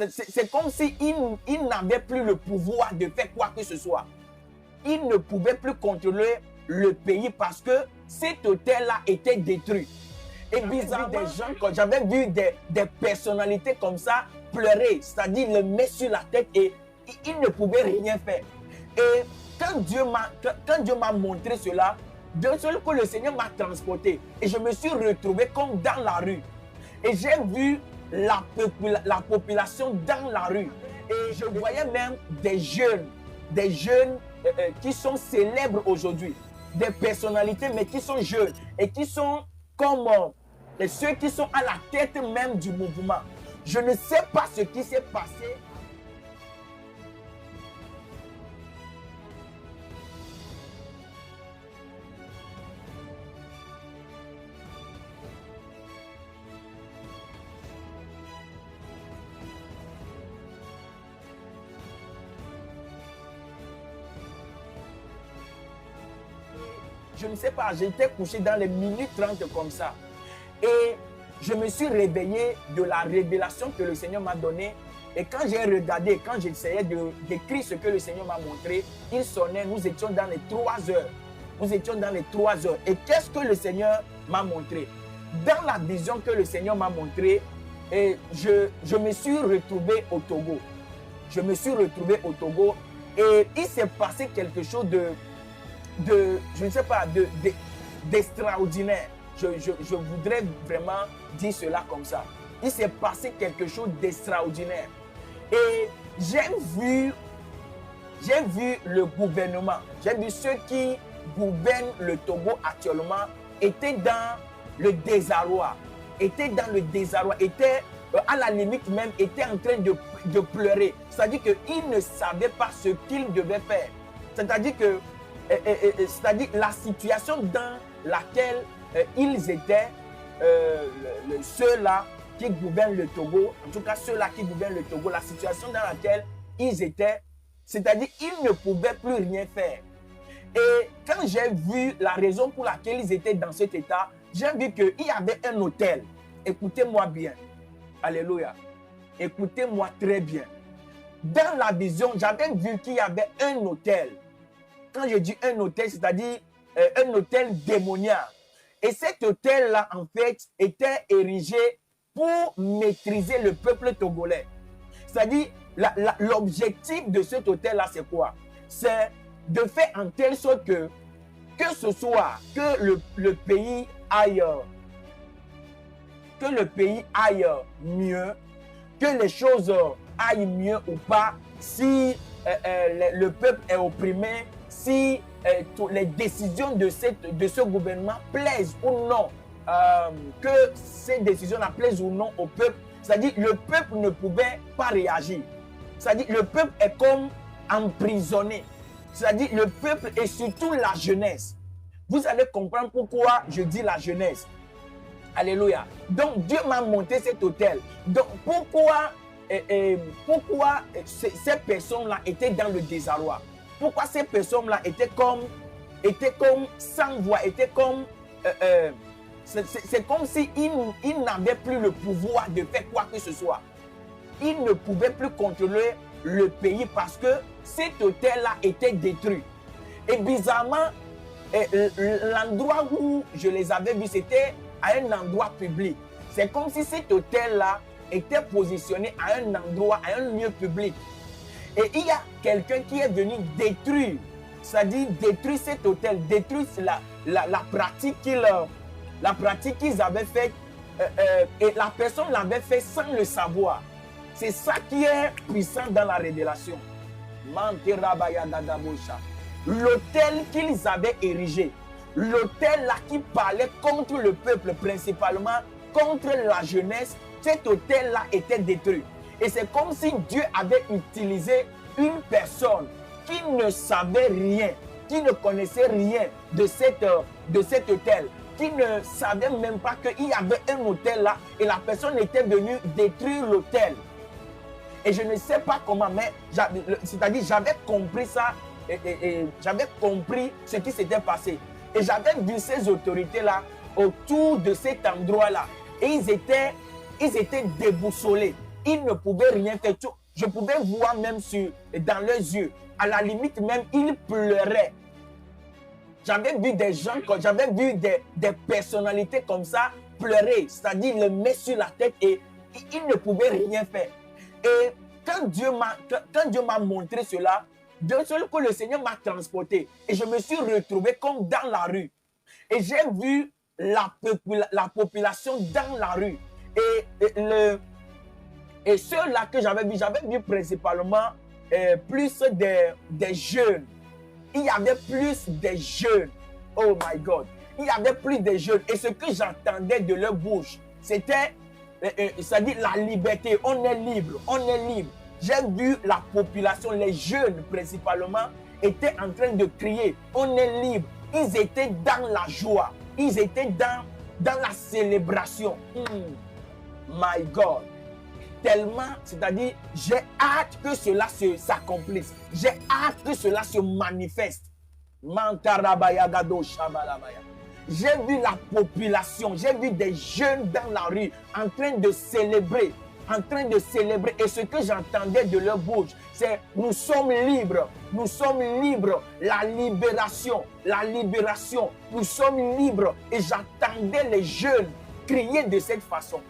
C'est comme si il n'avait plus le pouvoir de faire quoi que ce soit. Il ne pouvait plus contrôler le pays parce que cet hôtel-là était détruit. Et bizarrement, des gens, quand j'avais vu des personnalités comme ça pleurer, c'est-à-dire le mettre sur la tête et il ne pouvait rien faire. Et quand Dieu m'a montré cela, d'un seul coup, le Seigneur m'a transporté et je me suis retrouvé comme dans la rue. Et j'ai vu la population dans la rue. Et je voyais même des jeunes qui sont célèbres aujourd'hui, des personnalités mais qui sont jeunes et qui sont comme ceux qui sont à la tête même du mouvement. Je ne sais pas ce qui s'est passé. Je ne sais pas, j'étais couché dans les minutes 30 comme ça. Et je me suis réveillé de la révélation que le Seigneur m'a donnée. Et quand j'ai regardé, quand j'essayais d'écrire ce que le Seigneur m'a montré, il sonnait, nous étions dans les 3 heures. Nous étions dans les 3 heures. Et qu'est-ce que le Seigneur m'a montré? Dans la vision que le Seigneur m'a montrée, je me suis retrouvé au Togo. Je me suis retrouvé au Togo et il s'est passé quelque chose je ne sais pas, d'extraordinaire. Je voudrais vraiment dire cela comme ça. Il s'est passé quelque chose d'extraordinaire. Et j'ai vu le gouvernement, j'ai vu ceux qui gouvernent le Togo actuellement étaient dans le désarroi, étaient à la limite même, étaient en train de pleurer. C'est-à-dire qu'ils ne savaient pas ce qu'ils devaient faire. C'est-à-dire que la situation dans laquelle ils étaient, ceux-là qui gouvernent le Togo, en tout cas ceux-là qui gouvernent le Togo, la situation dans laquelle ils étaient, c'est-à-dire qu'ils ne pouvaient plus rien faire. Et quand j'ai vu la raison pour laquelle ils étaient dans cet état, j'ai vu qu'il y avait un hôtel. Écoutez-moi bien. Alléluia. Écoutez-moi très bien. Dans la vision, j'avais vu qu'il y avait un hôtel. Quand je dis un hôtel, c'est-à-dire un hôtel démoniaque. Et cet hôtel-là, en fait, était érigé pour maîtriser le peuple togolais. C'est-à-dire, l'objectif de cet hôtel-là, c'est quoi? C'est de faire en telle sorte que ce soit que le pays aille mieux, que les choses aillent mieux ou pas, si le peuple est opprimé, si les décisions de ce gouvernement plaisent ou non, que ces décisions-là plaisent ou non au peuple. C'est-à-dire le peuple ne pouvait pas réagir. C'est-à-dire le peuple est comme emprisonné. C'est-à-dire le peuple et surtout la jeunesse. Vous allez comprendre pourquoi je dis la jeunesse. Alléluia. Donc Dieu m'a monté cet hôtel. Donc pourquoi ces personnes-là étaient dans le désarroi? Pourquoi ces personnes-là étaient comme sans voix, étaient comme c'est comme si ils n'avaient plus le pouvoir de faire quoi que ce soit. Ils ne pouvaient plus contrôler le pays parce que cet hôtel-là était détruit. Et bizarrement, l'endroit où je les avais vus, c'était à un endroit public. C'est comme si cet hôtel-là était positionné à un endroit, à un lieu public. Et il y a quelqu'un qui est venu détruire, c'est-à-dire détruire cet hôtel, détruire la pratique qu'ils avaient faite. Et la personne l'avait fait sans le savoir. C'est ça qui est puissant dans la révélation. L'hôtel qu'ils avaient érigé, l'hôtel là qui parlait contre le peuple, principalement contre la jeunesse, cet hôtel là était détruit. Et c'est comme si Dieu avait utilisé une personne qui ne savait rien, qui ne connaissait rien de cet hôtel, qui ne savait même pas qu'il y avait un hôtel là, et la personne était venue détruire l'hôtel. Et je ne sais pas comment, mais c'est-à-dire j'avais compris ça, et j'avais compris ce qui s'était passé. Et j'avais vu ces autorités-là autour de cet endroit-là. Et ils étaient déboussolés. ils ne pouvaient rien faire. Je pouvais voir même dans leurs yeux. À la limite même, ils pleuraient. J'avais vu des gens, j'avais vu des personnalités comme ça pleurer, c'est-à-dire le mettre sur la tête et ils ne pouvaient rien faire. Et quand Dieu m'a montré cela, d'un seul coup, le Seigneur m'a transporté et je me suis retrouvé comme dans la rue. Et j'ai vu la population dans la rue. Et ceux-là que j'avais vu principalement plus des jeunes. Il y avait plus des jeunes. Oh my God. Il y avait plus de jeunes. Et ce que j'entendais de leur bouche, c'était, c'est-à-dire la liberté. On est libre. On est libre. J'ai vu la population, les jeunes principalement, étaient en train de crier. On est libre. Ils étaient dans la joie. Ils étaient dans la célébration. My God. Tellement, c'est-à-dire, j'ai hâte que cela s'accomplisse. J'ai hâte que cela se manifeste. J'ai vu la population, j'ai vu des jeunes dans la rue en train de célébrer. Et ce que j'entendais de leur bouche, c'est nous sommes libres, la libération, nous sommes libres. Et j'attendais les jeunes crier de cette façon.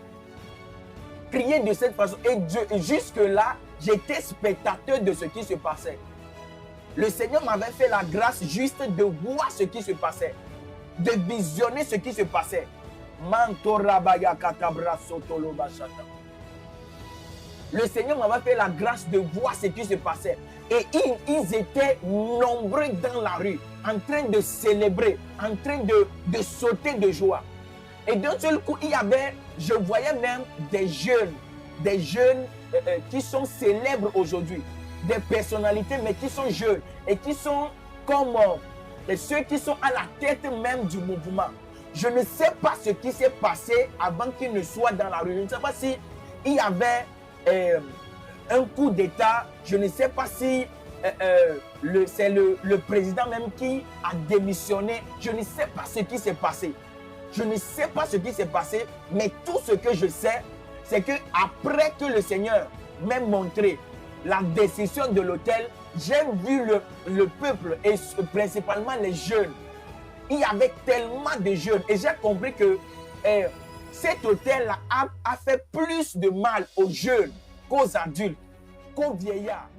Et jusque-là, j'étais spectateur de ce qui se passait. Le Seigneur m'avait fait la grâce juste de voir ce qui se passait, de visionner ce qui se passait. Le Seigneur m'avait fait la grâce de voir ce qui se passait. Et ils étaient nombreux dans la rue, en train de célébrer, en train de sauter de joie. Et d'un seul coup, je voyais même des jeunes qui sont célèbres aujourd'hui, des personnalités, mais qui sont jeunes et qui sont comme ceux qui sont à la tête même du mouvement. Je ne sais pas ce qui s'est passé avant qu'ils ne soient dans la rue. Je ne sais pas si il y avait un coup d'État. Je ne sais pas si c'est le président même qui a démissionné. Je ne sais pas ce qui s'est passé. Mais tout ce que je sais, c'est que après que le Seigneur m'ait montré la décision de l'hôtel, j'ai vu le peuple et principalement les jeunes. Il y avait tellement de jeunes et j'ai compris que cet hôtel-là a fait plus de mal aux jeunes qu'aux adultes, qu'aux vieillards.